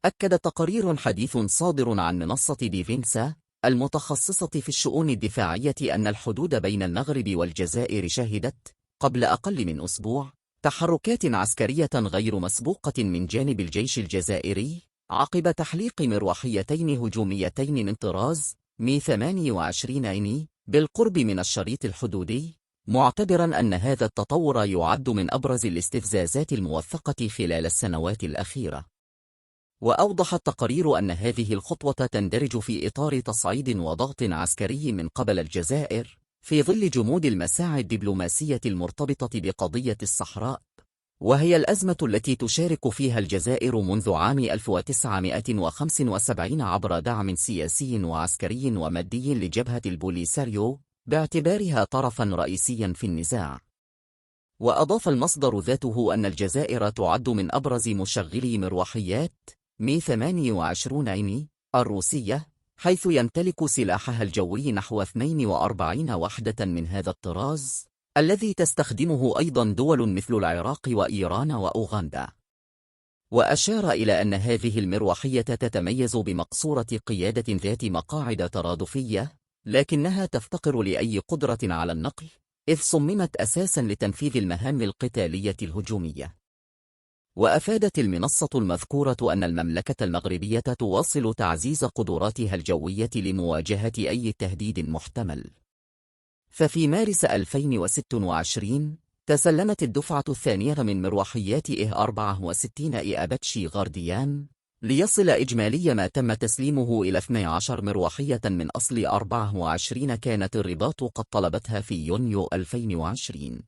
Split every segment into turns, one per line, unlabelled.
أكد تقرير حديث صادر عن منصة ديفينسا المتخصصة في الشؤون الدفاعية أن الحدود بين المغرب والجزائر شهدت قبل أقل من أسبوع تحركات عسكرية غير مسبوقة من جانب الجيش الجزائري عقب تحليق مروحيتين هجوميتين من طراز مي 28 بالقرب من الشريط الحدودي، معتبرا أن هذا التطور يعد من أبرز الاستفزازات الموثقة خلال السنوات الأخيرة. وأوضح التقرير أن هذه الخطوة تندرج في إطار تصعيد وضغط عسكري من قبل الجزائر في ظل جمود المساعي الدبلوماسية المرتبطة بقضية الصحراء، وهي الأزمة التي تشارك فيها الجزائر منذ عام 1975 عبر دعم سياسي وعسكري ومادي لجبهة البوليساريو باعتبارها طرفا رئيسيا في النزاع. وأضاف المصدر ذاته أن الجزائر تعد من أبرز مشغلي مروحيات مي 28 الروسية، حيث يمتلك سلاحها الجوي نحو 42 وحدة من هذا الطراز، الذي تستخدمه أيضا دول مثل العراق وإيران وأوغندا. وأشار إلى أن هذه المروحية تتميز بمقصورة قيادة ذات مقاعد ترادفية، لكنها تفتقر لأي قدرة على النقل، إذ صممت أساسا لتنفيذ المهام القتالية الهجومية. وأفادت المنصة المذكورة أن المملكة المغربية تواصل تعزيز قدراتها الجوية لمواجهة أي تهديد محتمل. ففي مارس 2026 تسلمت الدفعة الثانية من مروحيات إيه 64 أباتشي غارديان، ليصل إجمالي ما تم تسليمه إلى 12 مروحية من أصل 24 كانت الرباط قد طلبتها في يونيو 2020.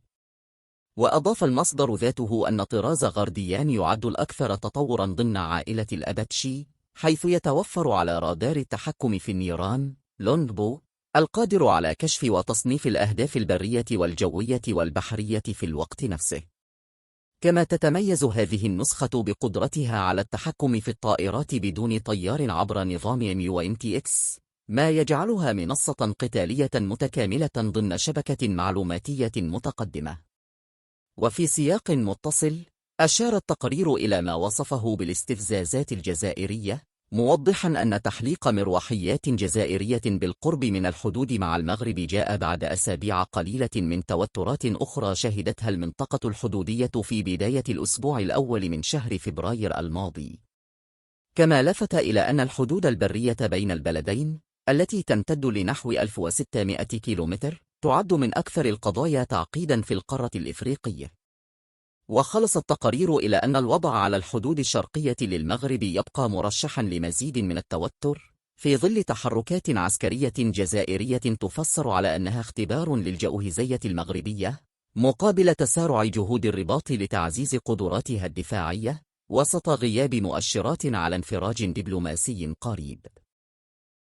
وأضاف المصدر ذاته أن طراز غارديان يعد الأكثر تطورا ضمن عائلة الأباتشي، حيث يتوفر على رادار التحكم في النيران لونغبو القادر على كشف وتصنيف الأهداف البرية والجوية والبحرية في الوقت نفسه. كما تتميز هذه النسخة بقدرتها على التحكم في الطائرات بدون طيار عبر نظام MUMTX، ما يجعلها منصة قتالية متكاملة ضمن شبكة معلوماتية متقدمة. وفي سياق متصل، أشار التقرير إلى ما وصفه بالاستفزازات الجزائرية، موضحا أن تحليق مروحيات جزائرية بالقرب من الحدود مع المغرب جاء بعد أسابيع قليلة من توترات أخرى شهدتها المنطقة الحدودية في بداية الأسبوع الأول من شهر فبراير الماضي. كما لفت إلى أن الحدود البرية بين البلدين التي تمتد لنحو 1600 كيلومتر تعد من أكثر القضايا تعقيدا في القارة الإفريقية. وخلص التقرير إلى أن الوضع على الحدود الشرقية للمغرب يبقى مرشحا لمزيد من التوتر في ظل تحركات عسكرية جزائرية تفسر على أنها اختبار للجوهزية المغربية مقابل تسارع جهود الرباط لتعزيز قدراتها الدفاعية وسط غياب مؤشرات على انفراج دبلوماسي قريب.